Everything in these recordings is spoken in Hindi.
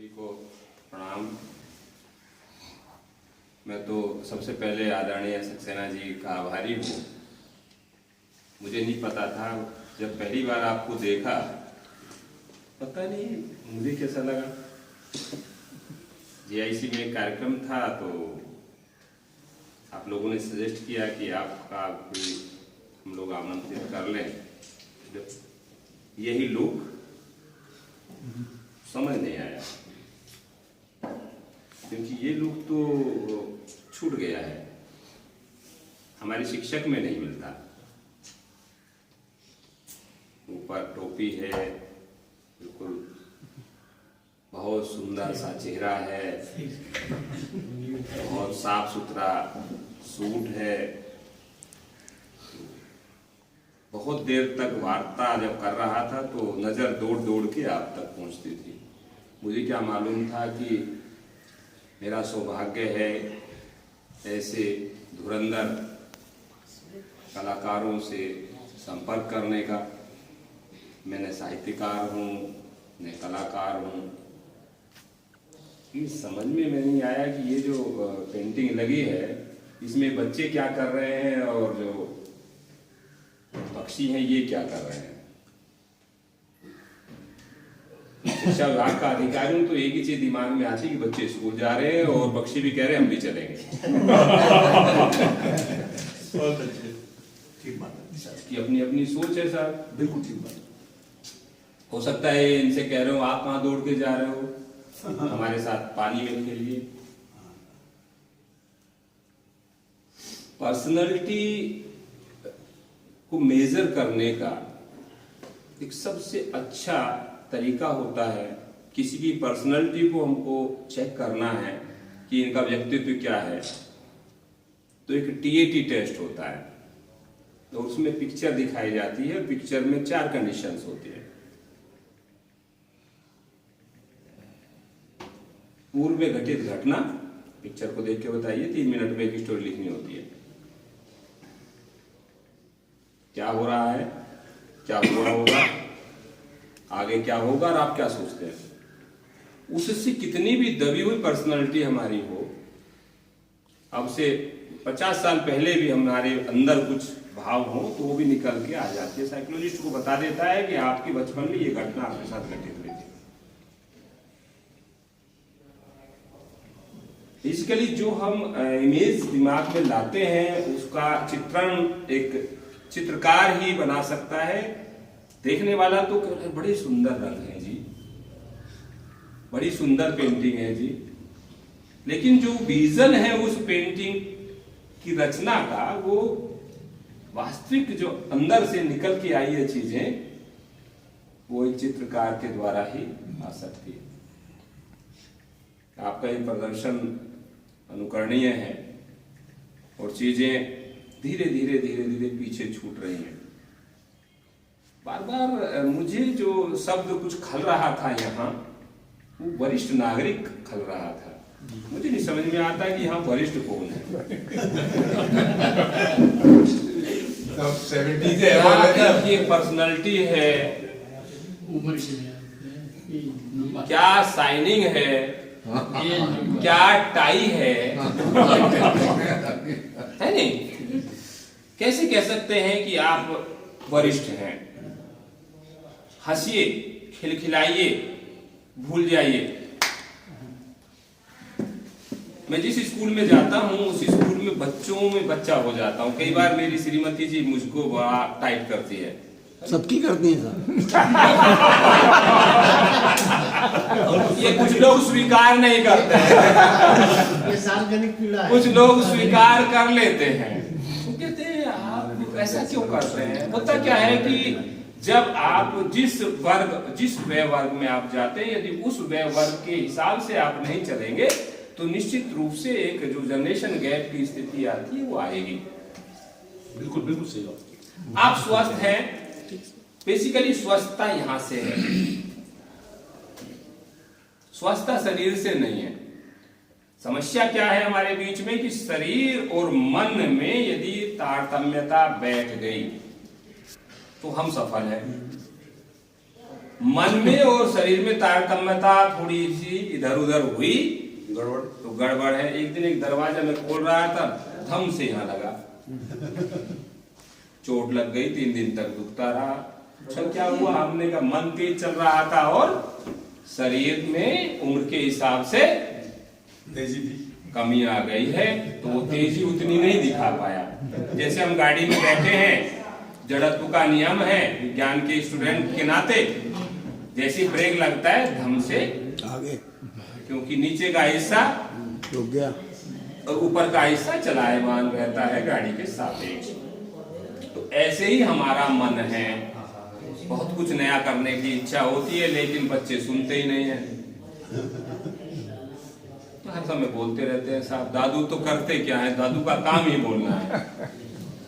जी को प्रणाम। मैं तो सबसे पहले आदरणीय सक्सेना जी का आभारी हूँ। मुझे नहीं पता था, जब पहली बार आपको देखा पता नहीं मुझे कैसा लगा। जीआईसी में एक कार्यक्रम था तो आप लोगों ने सजेस्ट किया कि आपका कोई हम लोग आमंत्रित कर लें। यही लोग समझ नहीं आया क्योंकि ये लोग तो छूट गया है, हमारे शिक्षक में नहीं मिलता। ऊपर टोपी है, बिल्कुल बहुत सुंदर सा चेहरा है, बहुत साफ सुथरा सूट है। बहुत देर तक वार्ता जब कर रहा था तो नजर दौड़ दौड़ के आप तक पहुंचती थी। मुझे क्या मालूम था कि मेरा सौभाग्य है ऐसे धुरंधर कलाकारों से संपर्क करने का। मैंने साहित्यकार हूँ, मैं कलाकार हूँ। ये समझ में नहीं आया कि ये जो पेंटिंग लगी है इसमें बच्चे क्या कर रहे हैं और जो पक्षी हैं ये क्या कर रहे हैं। शिक्षा विभाग का अधिकारी हूं तो एक ही चीज दिमाग में आती कि बच्चे स्कूल जा रहे हैं और पक्षी भी कह रहे हैं हम भी चलेंगे। बहुत अच्छे, ठीक बात है। कि अपनी अपनी सोच है साहब, बिल्कुल ठीक बात। हो सकता है इनसे कह रहे हो आप कहाँ दौड़ के जा रहे हो, हमारे साथ पानी में खेलिए। पर्सनालिटी को मेजर करने का एक सबसे अच्छा तरीका होता है, किसी की पर्सनालिटी को हमको चेक करना है कि इनका व्यक्तित्व क्या है, तो एक टीएटी टेस्ट होता है। तो उसमें पिक्चर दिखाई जाती है, पिक्चर में 4 कंडीशंस होती है। पूर्व में घटित घटना, पिक्चर को देख के बताइए, 3 मिनट में एक स्टोरी लिखनी होती है। क्या हो रहा है, क्या हुआ होगा, आगे क्या होगा और आप क्या सोचते हैं। उससे कितनी भी दबी हुई पर्सनालिटी हमारी हो, अब से 50 साल पहले भी हमारे अंदर कुछ भाव हो तो वो भी निकल के आ जाती है। साइकोलॉजिस्ट को बता देता है कि आपके बचपन में ये घटना आपके साथ घटित हुई थी। बेसिकली जो हम इमेज दिमाग में लाते हैं उसका चित्रण एक चित्रकार ही बना सकता है। देखने वाला तो बड़े सुंदर रंग है जी, बड़ी सुंदर पेंटिंग है जी, लेकिन जो विजन है उस पेंटिंग की रचना का, वो वास्तविक जो अंदर से निकल के आई है चीजें, वो एक चित्रकार के द्वारा ही आ सकती है। आपका ये प्रदर्शन अनुकरणीय है और चीजें धीरे धीरे धीरे धीरे पीछे छूट रही हैं। बार बार मुझे जो शब्द कुछ खल रहा था यहाँ, वो वरिष्ठ नागरिक खल रहा था। मुझे नहीं समझ में आता कि यहाँ वरिष्ठ कौन है। ये पर्सनालिटी है, क्या साइनिंग है, क्या टाई है नहीं। कैसे कह सकते हैं कि आप वरिष्ठ हैं। हंसिए, खिलखिलाइए, भूल जाइए। मैं जिस स्कूल में जाता हूँ उस स्कूल में बच्चों में बच्चा हो जाता हूँ। कई बार मेरी श्रीमती जी मुझको बड़ा टाइट करती है। सबकी करती है ये कुछ लोग स्वीकार नहीं करते हैं, ये सार्वजनिक पीड़ा है। कुछ लोग स्वीकार कर लेते हैं। तो कहते हैं आप ऐसा क्यों करते हैं। होता क्या है कि जब आप जिस व्यय वर्ग में आप जाते हैं, यदि उस व्यय वर्ग के हिसाब से आप नहीं चलेंगे तो निश्चित रूप से एक जो जनरेशन गैप की स्थिति आती है वो आएगी। बिल्कुल बिल्कुल सही बात। आप स्वस्थ हैं, बेसिकली स्वस्थता यहां से है, स्वस्थता शरीर से नहीं है। समस्या क्या है हमारे बीच में कि शरीर और मन में यदि तारतम्यता बैठ गई तो हम सफल हैं। मन में और शरीर में तारतम्यता थोड़ी सी इधर उधर हुई, गड़बड़। तो गड़बड़ है। एक दिन एक दरवाजा में खोल रहा था, धम से यहाँ लगा, चोट लग गई, 3 दिन तक दुखता रहा। तो क्या हुआ, हमने कहा मन तेज चल रहा था और शरीर में उम्र के हिसाब से तेजी थी, कमी आ गई है, तो वो तेजी उतनी नहीं दिखा पाया। जैसे हम गाड़ी में बैठे हैं, जड़त्व का नियम है, विज्ञान के स्टूडेंट के नाते, जैसे ब्रेक लगता है धम से आगे, क्योंकि नीचे का हिस्सा रुक गया और ऊपर का हिस्सा चलायमान रहता है गाड़ी के सापेक्ष। तो ऐसे ही हमारा मन है, बहुत कुछ नया करने की इच्छा होती है, लेकिन बच्चे सुनते ही नहीं है। तो हर समय बोलते रहते हैं, साहब दादू तो करते क्या है, दादू का काम ही बोलना है।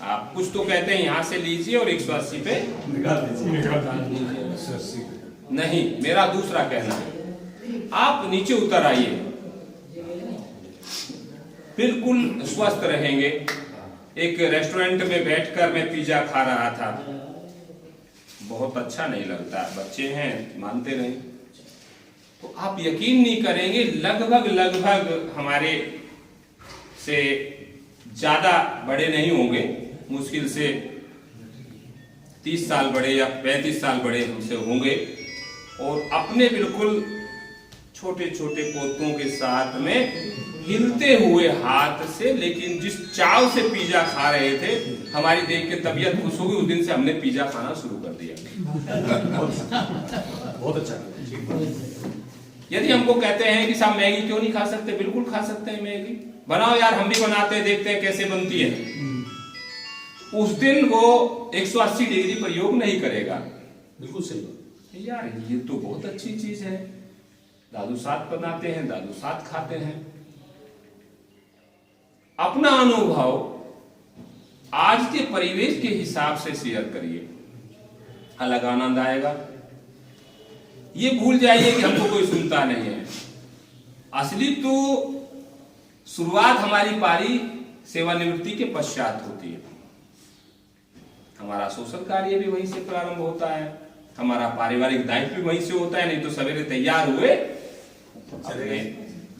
आप कुछ तो कहते हैं यहाँ से लीजिए और 180 पे निकाल दीजिए। नहीं, मेरा दूसरा कहना है, आप नीचे उतर आइए, बिल्कुल स्वस्थ रहेंगे। एक रेस्टोरेंट में बैठकर मैं पिज्जा खा रहा था, बहुत अच्छा नहीं लगता, बच्चे हैं मानते नहीं। तो आप यकीन नहीं करेंगे, लगभग हमारे से ज्यादा बड़े नहीं होंगे, मुश्किल से 30 साल बड़े या 35 साल बड़े हमसे होंगे, और अपने बिल्कुल छोटे छोटे पोतों के साथ में हिलते हुए हाथ से, लेकिन जिस चाव से पिज्जा खा रहे थे, हमारी देख के तबीयत खुश हो गई। उस दिन से हमने पिज्जा खाना शुरू कर दिया। बहुत अच्छा। यदि हमको कहते हैं कि साहब मैगी क्यों नहीं खा सकते, बिल्कुल खा सकते हैं मैगी, बनाओ यार, हम भी बनाते हैं, देखते हैं कैसे बनती है। उस दिन वो 180 डिग्री प्रयोग नहीं करेगा। बिल्कुल सही बात। यार ये तो बहुत अच्छी चीज है, दादू साथ बनाते हैं, दादू साथ खाते हैं। अपना अनुभव आज के परिवेश के हिसाब से शेयर करिए, अलग आनंद आएगा। ये भूल जाइए कि हमको कोई सुनता नहीं है। असली तो शुरुआत हमारी पारी सेवानिवृत्ति के पश्चात होती है। हमारा सोशल कार्य भी वहीं से प्रारंभ होता है, हमारा पारिवारिक दायित्व भी वहीं से होता है। नहीं तो सवेरे तैयार हुए, अपने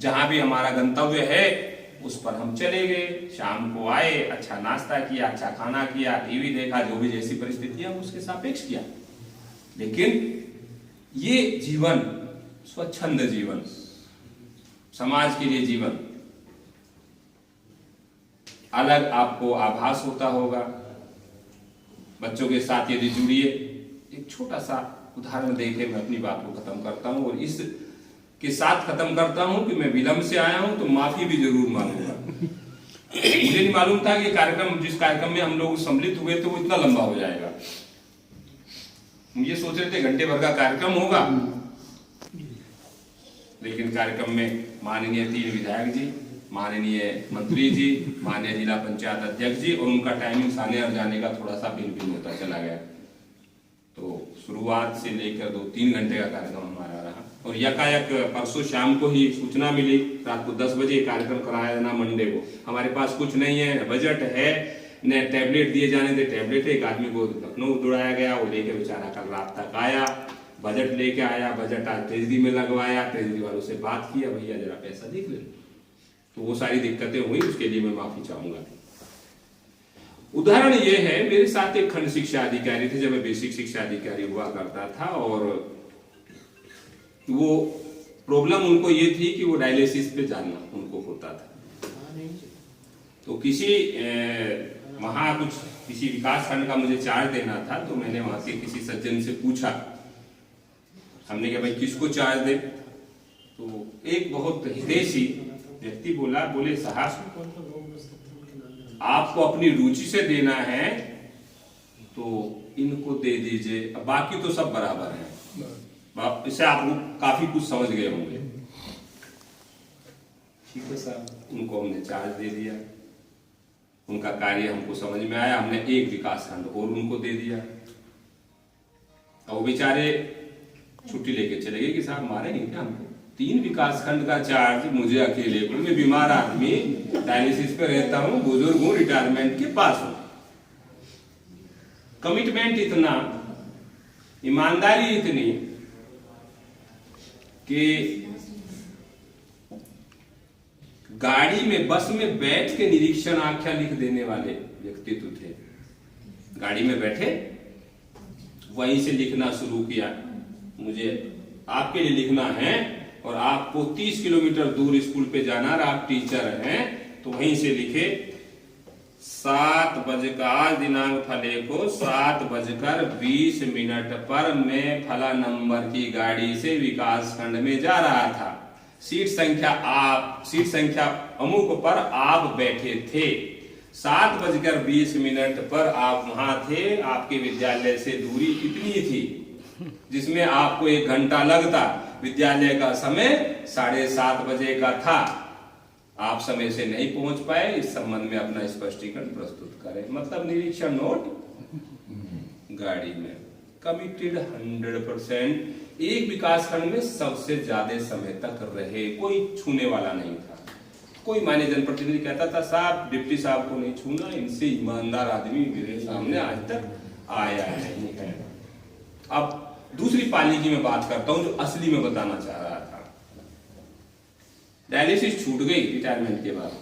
जहां भी हमारा गंतव्य है उस पर हम चले गए, शाम को आए, अच्छा नाश्ता किया, अच्छा खाना किया, टीवी देखा, जो भी जैसी परिस्थितियां उसके सापेक्ष किया। लेकिन ये जीवन, स्वच्छंद जीवन, समाज के लिए जीवन, अलग आपको आभास होता होगा। बच्चों के साथ यदि जुड़िए, एक छोटा सा उदाहरण देके मैं अपनी बात को खत्म करता हूं, और इस के साथ खत्म करता हूं कि मैं विलंब से आया हूं तो माफी भी जरूर मांगूंगा। मुझे नहीं मालूम था कि कार्यक्रम, जिस कार्यक्रम में हम लोग सम्मिलित हुए थे, वो इतना लंबा हो जाएगा। हम ये सोच रहे थे घंटे भर का कार्यक्रम होगा, लेकिन कार्यक्रम में माननीय 3 विधायक जी, माननीय मंत्री जी, माननीय जिला पंचायत अध्यक्ष जी, और उनका टाइमिंग आने और जाने का थोड़ा सा भिन्न होता चला गया। तो शुरुआत से लेकर 2-3 घंटे का कार्यक्रम हमारा रहा, और यकायक परसों शाम को ही सूचना मिली, रात को 10 बजे कार्यक्रम कराया जाना मंडे को। हमारे पास कुछ नहीं है, बजट है न, टैबलेट दिए जाने थे, टैबलेट एक आदमी को लखनऊ दौड़ाया गया, वो लेके बेचारा कल रात तक आया, बजट लेके आया, बजट आज ट्रेजरी में लगवाया, ट्रेजरी वालों से बात किया, भैया जरा पैसा देख ले। तो वो सारी दिक्कतें हुई, उसके लिए मैं माफी चाहूंगा। उदाहरण ये है, मेरे साथ एक खंड शिक्षा अधिकारी थे जब मैं बेसिक शिक्षा अधिकारी हुआ करता था, और वो प्रॉब्लम उनको ये थी कि वो डायलिसिस पे जाना उनको होता था। तो किसी वहां कुछ किसी विकास खंड का मुझे चार्ज देना था, तो मैंने वहां से किसी सज्जन से पूछा, हमने कहा भाई किसको चार्ज दे? तो एक बहुत हितैषी व्यक्ति बोले साहब आपको अपनी रुचि से देना है तो इनको दे दीजिए, बाकी तो सब बराबर है। इससे आप लोग काफी कुछ समझ गए होंगे। ठीक है साहब, उनको हमने चार्ज दे दिया, उनका कार्य हमको समझ में आया, हमने एक विकास खंड और उनको दे दिया। और वो बेचारे छुट्टी लेके चले गए कि साहब मारेंगे क्या हमको? 3 विकास खंड का चार्ज मुझे अकेले को, मैं बीमार आदमी, डायलिसिस पे रहता हूं, बुजुर्ग हूं, रिटायरमेंट के पास हूं। कमिटमेंट इतना, ईमानदारी इतनी, कि गाड़ी में बस में बैठ के निरीक्षण आख्या लिख देने वाले व्यक्तित्व थे। गाड़ी में बैठे वहीं से लिखना शुरू किया, मुझे आपके लिए लिखना है और आपको 30 किलोमीटर दूर स्कूल पे जाना और आप टीचर हैं, तो वहीं से लिखे 7 बजकर आज दिनांक फले को 7:20 पर मैं फला नंबर की गाड़ी से विकास खंड में जा रहा था। सीट संख्या अमुक पर आप बैठे थे। 7:20 पर आप वहां थे। आपके विद्यालय से दूरी इतनी थी जिसमें आपको 1 घंटा लगता। विद्यालय का समय 7:30 बजे का था। आप समय से नहीं पहुंच पाए। इस संबंध में अपना स्पष्टीकरण प्रस्तुत करें। मतलब निरीक्षण नोट गाड़ी में। कमिटेड 100%। एक विकास खंड में सबसे ज्यादा समय तक रहे, कोई छूने वाला नहीं था। कोई मान्य जनप्रतिनिधि कहता था साहब डिप्टी साहब को नहीं छूना, इनसे ईमानदार आदमी मेरे सामने आज तक आया नहीं है। अब दूसरी पाली की मैं बात करता हूं जो असली में बताना चाह रहा था। डायलिसिस छूट गई रिटायरमेंट के बाद।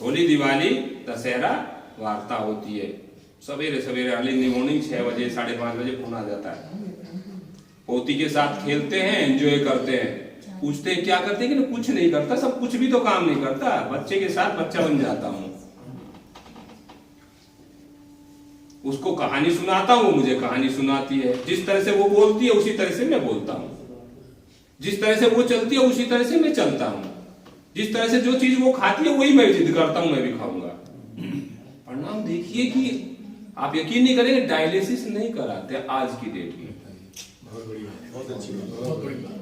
होली, दिवाली, दशहरा वार्ता होती है। सवेरे सवेरे अर्ली इन द मॉर्निंग 6 बजे 5:30 बजे फोन आ जाता है। पोती के साथ खेलते हैं, एंजॉय करते हैं। पूछते हैं क्या करते हैं कि कुछ नहीं करता, सब कुछ भी तो काम नहीं करता, बच्चे के साथ बच्चा बन जाता हूं। उसको कहानी सुनाता हूं, मुझे कहानी सुनाती है। जिस तरह से वो बोलती है उसी तरह से मैं बोलता हूं। जिस तरह से वो चलती है उसी तरह से मैं चलता हूं। जिस तरह से जो चीज वो खाती है वही मैं जिद करता हूं, मैं भी खाऊंगा। परिणाम देखिए कि आप यकीन नहीं करेंगे, डायलिसिस नहीं कराते आज की डेट में। बहुत बड़ी बात, बहुत अच्छी बात, बहुत बड़ी बात।